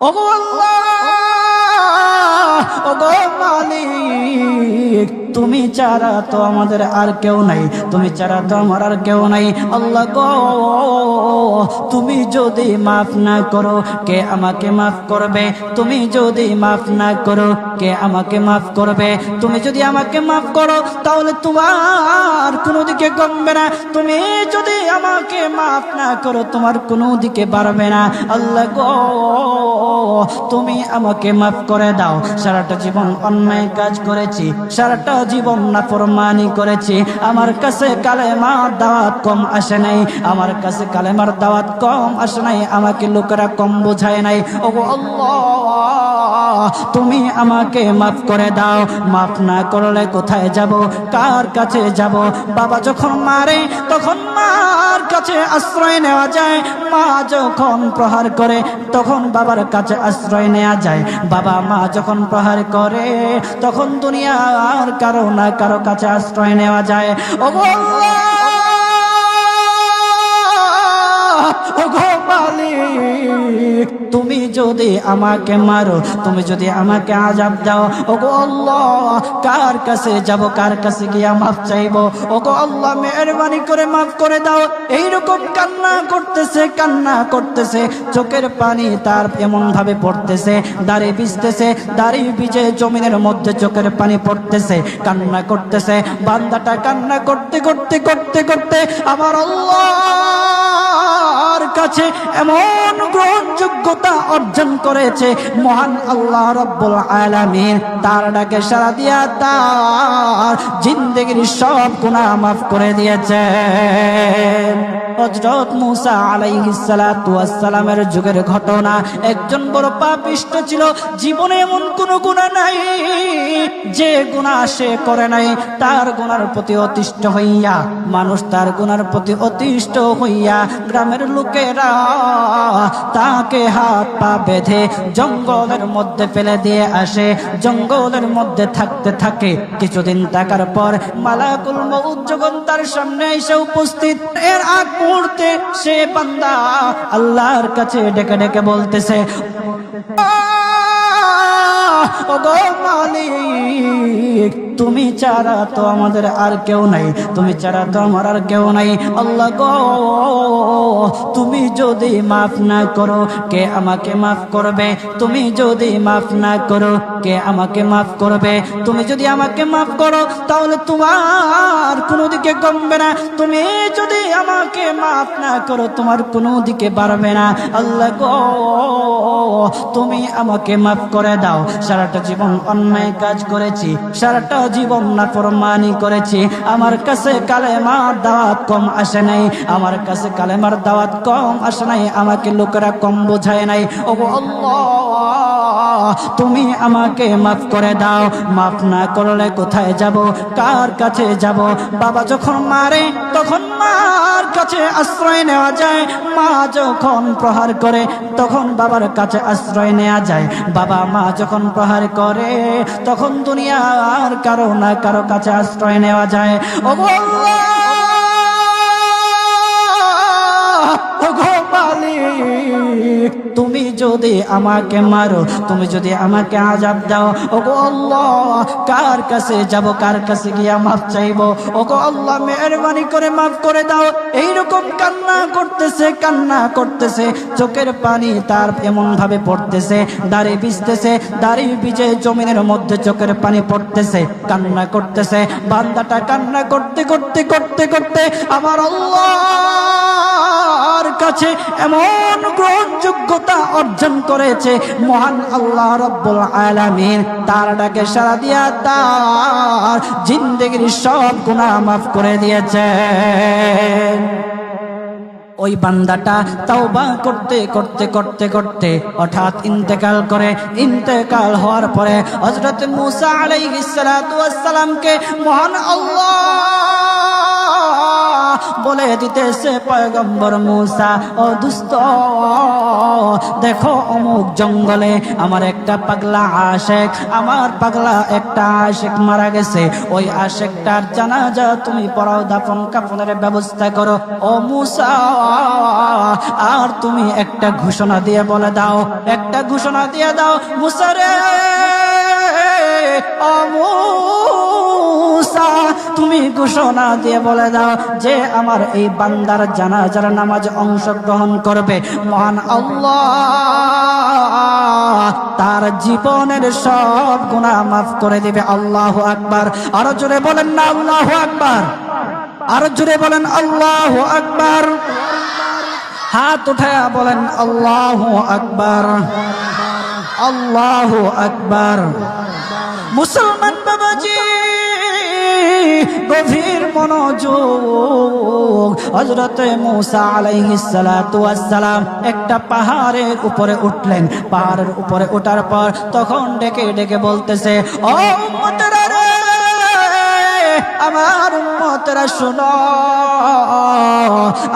ওগো আল্লাহ, ওগো মালিক, তুমি ছাড়া তো আমাদের আর কেউ নাই, তুমি ছাড়া তো আমার আর কেউ নাই। আল্লাহ গো, তুমি যদি মাফ না করো কে আমাকে মাফ করবে? তুমি যদি মাফ না করো কে আমাকে মাফ করবে? তুমি যদি আমাকে মাফ করো তাহলে তোমার কোনো দিকে কমবে না, তুমি যদি আমাকে মাফ না করো তোমার কোনো দিকে বাড়বে না। আল্লাহ গো, তুমি আমাকে মাফ করে দাও। সারাটা জীবন অন্যায় কাজ করেছি, সারাটা জীবন নাফরমানি করেছি, আমার কাছে কালেমার দাওয়াত কম আসে নাই, আমার কাছে কালেমার দাওয়াত কম আসে নাই, আমাকে লোকেরা কম বোঝায় নাই। ওগো আল্লাহ, তুমি আমাকে মাফ করে দাও। মাফ না করলে কোথায় যাব, কার কাছে যাব? বাবা যখন মারে তখন মার কাছে আশ্রয় নেওয়া যায়, মা যখন প্রহার করে তখন বাবার কাছে আশ্রয় নেওয়া যায়, বাবা মা যখন প্রহার করে তখন দুনিয়ার কারো না কারো কাছে আশ্রয় নেওয়া যায়। ওগো আল্লাহ, ওগো মালিক, তুমি যদি আমাকে মারো, তুমি যদি আমাকে আযাব দাও, ওগো আল্লাহ, কার কাছে যাব, কার কাছে গিয়া মাফ চাইবো? ওগো আল্লাহ, মেহেরবানি করে মাফ করে দাও। এইরকম কান্না করতেছে, কান্না করতেছে, চোখের পানি তার এমন ভাবে পড়তেছে, দাড়ি ভিজতেছে, দাড়ি ভিজে জমিনের মধ্যে চোখের পানি পড়তেছে, কান্না করতেছে। বান্দাটা কান্না করতে করতে করতে করতে আমার আল্লাহর কাছে এমন গ্রহণযোগ্যতা অর্জন করেছে, মহান আল্লাহ রাব্বুল আলামিন তার ডাকে সাড়া দিয়া তার জিন্দেগির সব গুনাহ মাফ করে দিয়েছে। হযরত মূসা আলাইহিস সালাতু ওয়াস সালামের যুগের ঘটনা। একজন বড় পাপিষ্ঠ ছিল, জীবনে এমন কোনো গুনাহ নাই যে গুনাহ সে করে নাই। তার গুনার প্রতি অতিষ্ঠ হইয়া, মানুষ তার গুনার প্রতি অতিষ্ঠ হইয়া গ্রামের লোকেরা তাকে হাত পা বেঁধে জঙ্গলের মধ্যে ফেলে দিয়ে আসে। জঙ্গলের মধ্যে থাকতে থাকে, কিছুদিন থাকার পর মালাকুল মউত যখন তার সামনে এসে উপস্থিত, এর আগ মুহূর্তে সে বান্দা আল্লাহর কাছে ডেকে ডেকে বলতেছে, ওগো মালিক, তুমি ছাড়া তো আমাদের আর কেউ নাই, তুমি ছাড়া তো আমার আর কেউ নাই। আল্লাহ গো, তুমি যদি মাফ না করো কে আমাকে মাফ করবে? তুমি যদি মাফ না করো কে আমাকে মাফ করবে? তুমি যদি আমাকে মাফ করো তাহলে তোমার কোনো দিকে কমবে না, তুমি যদি আমাকে মাফ না করো তোমার কোনো দিকে বাড়বে না। আল্লাহ গো, তুমি আমাকে মাফ করে দাও। সারাটা জীবন অন্যায় কাজ করেছি, সারাটা জীবন নাফরমানি করেছি, আমার কাছে কালেমার দাওয়াত কম আসে নাই, আমার কাছে কালেমার দাওয়াত কম আসে নাই, আমাকে লোকেরা কম বোঝায় নাই। ওগো আল্লাহ, তুমি আমাকে মাফ করে দাও। মাফ না করলে কোথায় যাব, কার কাছে যাব? বাবা যখন মারে তখন মার কাছে আশ্রয় নেওয়া যায়, মা যখন প্রহার করে তখন বাবার কাছে আশ্রয় নেওয়া যায়, বাবা মা যখন প্রহার করে তখন দুনিয়ার কারো না কারো কাছে আশ্রয় নেওয়া যায়। ওগো আল্লাহ, ওগো মালিক, তুমি যদি আমাকে মারো, তুমি যদি আমাকে আযাব দাও, ওগো আল্লাহ, কার কাছে যাব, কার কাছে গিয়া মাফ চাইবো? ওগো আল্লাহ, মেহেরবানি করে মাফ করে দাও। এইরকম কান্না করতেছে, কান্না করতেছে, চোখের পানি তার এমন ভাবে পড়তেছে, দাড়ি ভিজতেছে, দাড়ি ভিজে জমিনের মধ্যে চোখের পানি পড়তেছে, কান্না করতেছে। বান্দাটা কান্না করতে করতে করতে করতে আমার আল্লাহর কাছে এমন গ্রহণযোগ্যতা অর্জন করেছে, মহান আল্লাহ রাব্বুল আলামিন তার ডাকে সাড়া দিয়া তার জিন্দেগির সব গুনাহ মাফ করে দিয়েছে। ওই বান্দাটা তাওবা করতে করতে করতে করতে হঠাৎ ইন্তেকাল করে। ইন্তেকাল হওয়ার পরে হযরত মূসা আলাইহিস সালাতু ওয়াস সালামকে মহান আল্লাহ বলে দিতেছে পয়গম্বর মূসা, ও দুস্থ, দেখো অমুক জঙ্গলে আমার একটা পাগলা আশেক, আমার পাগলা একটা আশেক মারা গেছে, ওই আশেকটার জানাজা তুমি পড়াও, দাফন কাফনের ব্যবস্থা করো। ও মূসা, আর তুমি একটা ঘোষণা দিয়ে বলে দাও, একটা ঘোষণা দিয়ে দাও মূসা রে, ও মূসা, তুমি ঘোষণা দিয়ে বলে দাও যে আমার এই বান্দার জানাজার নামাজ অংশগ্রহণ করবে, মহান আল্লাহ তার জীবনের সব গুনাহ মাফ করে দিবে। আল্লাহু আকবার। আরো জোরে বলেন না আল্লাহু আকবার, আরো জোরে বলেন আল্লাহু আকবার। হাত উঠায়া বলেন আল্লাহু আকবার, আল্লাহু আকবার। মুসলমান বাবাজি, গভীর মনোযোগ। হযরতে মূসা আলাইহিস সালাতু ওয়াস সালাম একটা পাহাড়ের উপরে উঠলেন। পাহাড়ের উপরে ওঠার পর তখন ডেকে ডেকে বলতেছে, ও উম্মতেরা রে, আমার উম্মতেরা শোনো,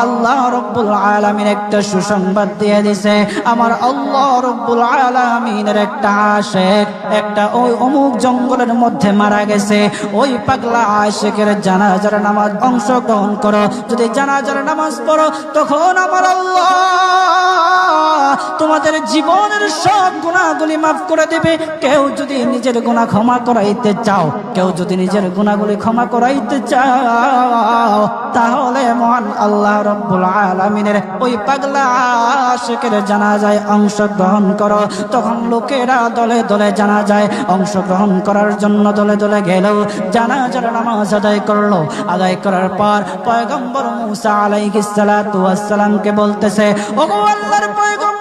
আল্লাহ রাব্বুল আলামিন একটা সুসংবাদ দিয়ে দিয়েছে। আমার আল্লাহ রাব্বুল আলামিনের একটা আশিক একটা ওই অমুক জঙ্গলের মধ্যে মারা গেছে, ওই পাগলা আশিকের জানাজার নামাজ অংশগ্রহণ করো। যদি জানাজার নামাজ পড়ো তখন আমার আল্লাহ তোমাদের জীবনের সব গুনাহগুলি মাফ করে দিবে। কেউ যদি নিজের গুনাহ ক্ষমা করাইতে চাও, কেউ যদি নিজের গুনাহগুলি ক্ষমা করাইতে চাও, তাহলে মহান আল্লাহ রাব্বুল আলামিনের ওই পাগলা আশিকের জানাজায় অংশগ্রহণ করো। তখন লোকেরা দলে দলে জানাজায় অংশগ্রহণ করার জন্য দলে দলে গেল, জানাজার নামাজ আদায় করলো। আদায় করার পর পয়গম্বর মূসা আলাইহিস সালাতু ওয়াস সালামকে বলতেছে, ওগো আল্লাহর পয়গম্বর,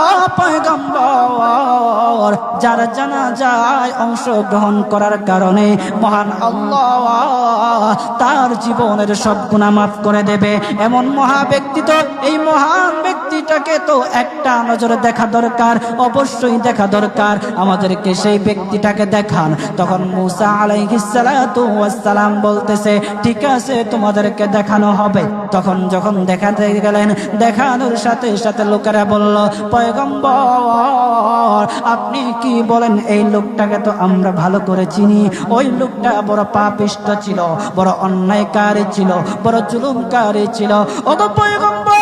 ও পয়গম্বর, যারা জানাজায় অংশগ্রহণ করার কারণে মহান আল্লাহ তার জীবনের সব গুনাহ মাফ করে দেবে, এমন মহা ব্যক্তি তো, এই মহান ব্যক্তিটাকে তো একটা নজরে দেখা দরকার, অবশ্যই দেখা দরকার, আমাদেরকে সেই ব্যক্তিটাকে দেখান। তখন মূসা আলাইহিস সালাতু ওয়াস সালাম বলতেছে, ঠিক আছে, তোমাদেরকে দেখানো হবে। তখন যখন দেখাতে গেলেন, দেখানোর সাথে সাথে লোকেরা বলল, পয়গম্বর আপনি কি বলেন, এই লোকটাকে তো আমরা ভালো করে চিনি, ওই লোকটা বড় পাপিষ্ঠ ছিল, বড় অন্যায়কারী ছিল, বড় জুলুমকারী ছিল। ওগো পয়গম্বর,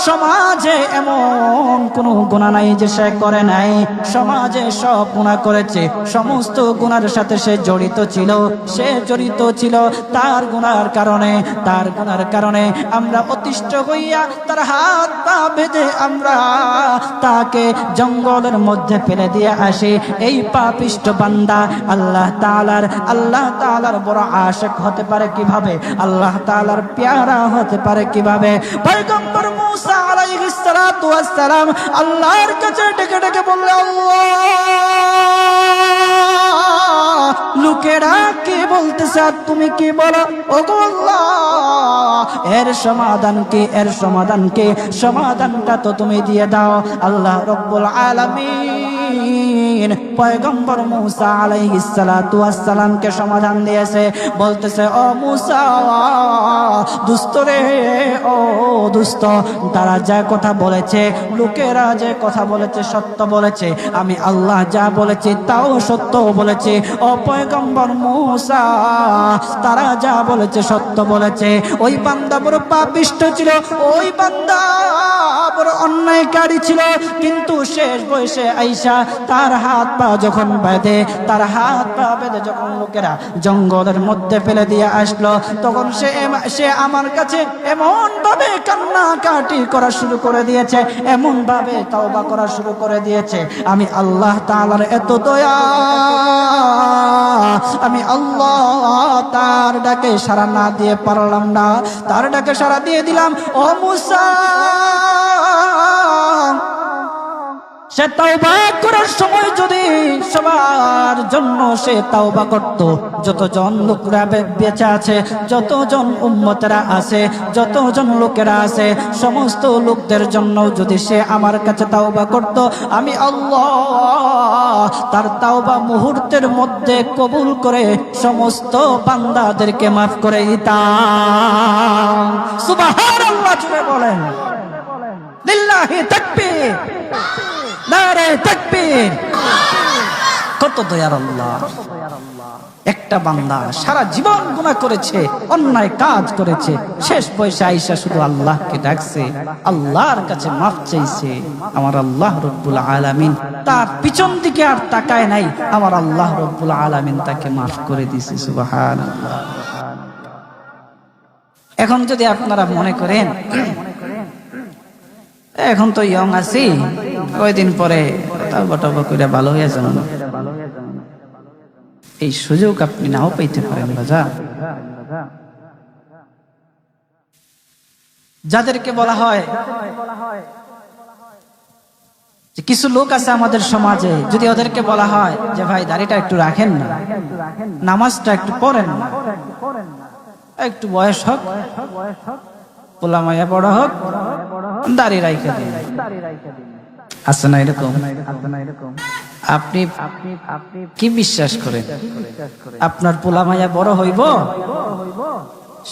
সমাজে এমন কোন গুনাহ নাই যে সে করে নাই, সমাজে সব গুনাহ করেছে, সমস্ত গুনার সাথে সে জড়িত ছিল, সে জড়িত ছিল। তার গুনার কারণে, তার গুনার কারণে আমরা অতিষ্ঠ হইয়া তার হাত পা বেঁধে আমরা তাকে জঙ্গলের মধ্যে ফেলে দিয়ে আসি। এই পাপিষ্ঠ বান্দা আল্লাহ তাআলার বড় আশিক হতে পারে কিভাবে, আল্লাহ তাআলার পেয়ারা হতে পারে কিভাবে? পয়গম্বর মূসা আলাইহিস সালাতু ওয়াস সালাম আল্লাহর কাছে ডেকে ডেকে বললেন, আল্লাহ, লোকেরা কি বলতেছে আর তুমি কি বলো? ওগো আল্লাহ, এর সমাধান কি, এর সমাধান কি? সমাধানটা তো তুমি দিয়ে দাও। আল্লাহ রাব্বুল আলামিন পয়গম্বর মূসা আলাইহিস সালাতু ওয়াস সালামকে সমাধান দিয়েছে। বলতেছে, ও মূসা, দুষ্ট রে, ও দুষ্ট, তারা যা কথা বলেছে, লোকেরা যে কথা বলেছে সত্য বলেছে, আমি আল্লাহ যা বলেছি তাও সত্য বলেছি। ও পয়গম্বর মূসা, তারা যা বলেছে সত্য বলেছে। ওই বান্দা বড় পাপিষ্ঠ ছিল, ওই বান্দা বড় অন্যায়কারী ছিল, কিন্তু শেষ বয়সে আইসা তার হাত পা যখন বেঁধে, তার হাত পা বেঁধে যখন লোকেরা জঙ্গলের মধ্যে ফেলে দিয়ে আসলো, তখন সে আমার কাছে এমন ভাবে কান্নাকাটি করা শুরু করে দিয়েছে, এমন ভাবে তওবা করা শুরু করে দিয়েছে। আমি আল্লাহ তাআলার এত দয়া, আমি আল্লাহ তার ডাকে সাড়া না দিয়ে পারলাম না, তার ডাকে সাড়া দিয়ে দিলাম। ও মূসা, সে তাওবা করার সময় যদি সবার জন্য সে তাওবা করত, যতজন লোকরা বেঁচে আছে, যতজন উম্মতেরা আছে, যতজন লোকেরা আছে, সমস্ত লোকদের জন্য যদি সে আমার কাছে তাওবা করত, আমি আল্লাহ তার তাওবা মুহূর্তের মধ্যে কবুল করে সমস্ত বান্দাদেরকে মাফ করে দিতাম। সুবহানাল্লাহ জুড়ে বলেন, লিল্লাহি তাকবীর, নারে তাকবীর। কত দয়ার আল্লাহ! একটা বান্দা সারা জীবন গুনাহ করেছে, অন্যায় কাজ করেছে, শেষ বয়সে আইসা শুধু আল্লাহকে ডাকছে, আল্লাহর কাছে মাফ চাইছে। আমার আল্লাহ রব্বুল আলামিন তার পিছন দিকে আর তাকায় নাই, আমার আল্লাহ রব্বুল আলামিন তাকে মাফ করে দিয়েছে। সুবহানাল্লাহ। এখন যদি আপনারা মনে করেন এখন তো ইয়ং আছি, কয়দিন পরে তাওবা টাওবা কইরা ভালো হয়ে যাবেন, এই সুযোগ আপনি নাও পাইতে পারেন। বাজার যাদেরকে বলা হয় যে কিছু লোক আছে আমাদের সমাজে, যদি ওদেরকে বলা হয় যে ভাই দাড়িটা একটু রাখেন না, নামাজটা একটু পড়েন না, একটু বয়স হোক, পোলা মাইয়া বড় হোক, দাড়ি রাইখা দিন, আছে না এরকম? আপনি কি বিশ্বাস করেন আপনার পোলা মাইয়া বড় হইব?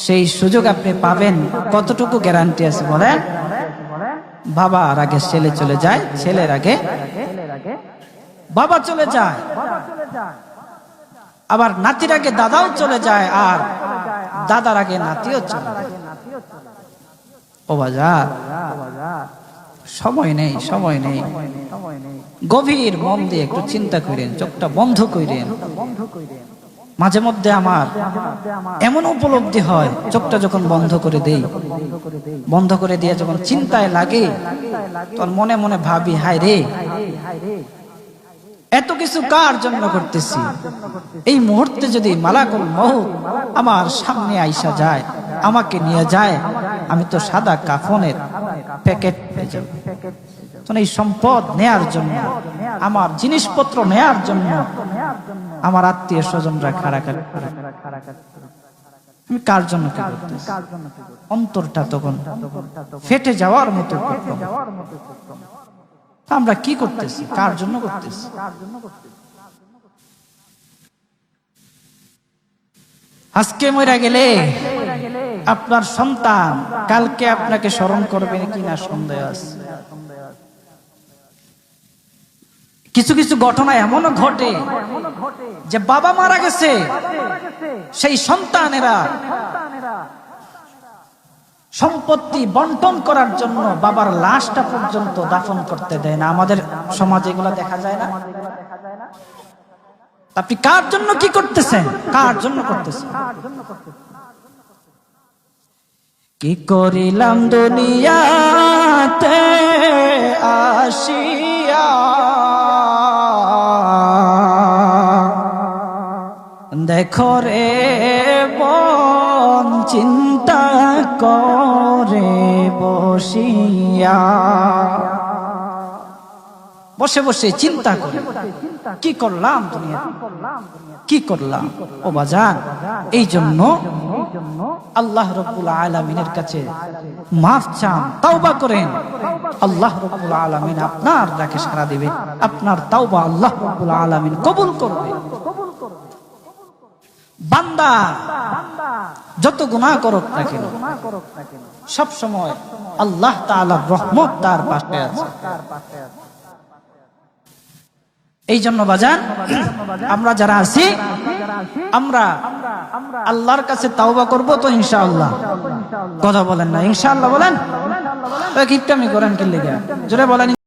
সেই সুযোগ আপনি পাবেন? কতটুকু গ্যারান্টি আছে বলেন? বাবার আগে ছেলে চলে যায়, ছেলের আগে বাবা চলে যায়, আবার নাতির আগে দাদাও চলে যায়, আর দাদার আগে নাতিও চলে যায়। ও বাজার, সময় নেই, সময় নেই। গভীর মন দিয়ে একটু চিন্তা করেন, চোখটা বন্ধ করেন। মাঝে মধ্যে আমার এমন উপলব্ধি হয়, চোখটা যখন বন্ধ করে দেই, বন্ধ করে দিয়ে যখন চিন্তায় লাগে, তখন মনে মনে ভাবি, হায় রে, এত কিছু কার জন্য করতেছি? এই মুহূর্তে যদি মালাকুল মউত আমার সামনে আইসা যায়, আমাকে নিয়ে যায়, আমি তো সাদা কাফনের প্যাকেট পেয়ে যাব। এই সম্পদ নেয়ার জন্য, আমার জিনিসপত্র নেয়ার জন্য আমার আত্মীয় স্বজনরা খাড়াখাড়ি, আমি কার জন্য কি করতেছি? অন্তরটা তখন ফেটে যাওয়ার মতো। আমরা কি করতেছি? কার জন্য করতেছি? আজকে মরে গেলে আপনার সন্তান কালকে আপনাকে স্মরণ করবে কিনা সন্দেহ আছে। কিছু কিছু ঘটনা এমনও ঘটে যে বাবা মারা গেছে, সেই সন্তানেরা সম্পত্তি বন্টন করার জন্য বাবার লাশটা পর্যন্ত দাফন করতে দেয় না। আমাদের সমাজে এগুলো দেখা যায় না? আপনি কার জন্য কি করতেছেন? কার জন্য করতেছেন? কি করিলাম দুনিয়াতে আসিয়া, দেখো রে মন চিন্তা করে বসিয়া, বসে বসে চিন্তা করে কি করলাম দুনিয়া, কি করলাম। ও বাজান, এই জন্য আল্লাহ রাব্বুল আলামিনের কাছে মাফ চান, তাওবা করেন। আল্লাহ রাব্বুল আলামিন আপনার ডাকে সাড়া দিবে, আপনার তাওবা আল্লাহ রাব্বুল আলামিন কবুল করবে। বান্দা যত গুনাহ করুক না কেন, সব সময় আল্লাহ তাআলার রহমত তার পাশে আছে। এই জন্য বাজান, আমরা যারা আছি, আমরা আল্লাহর কাছে তাওবা করব তো ইনশাআল্লাহ। কথা বলেন না ইনশাআল্লাহ? বলেন, কিপটামি করেন কি লেগে? জোরে বলেন।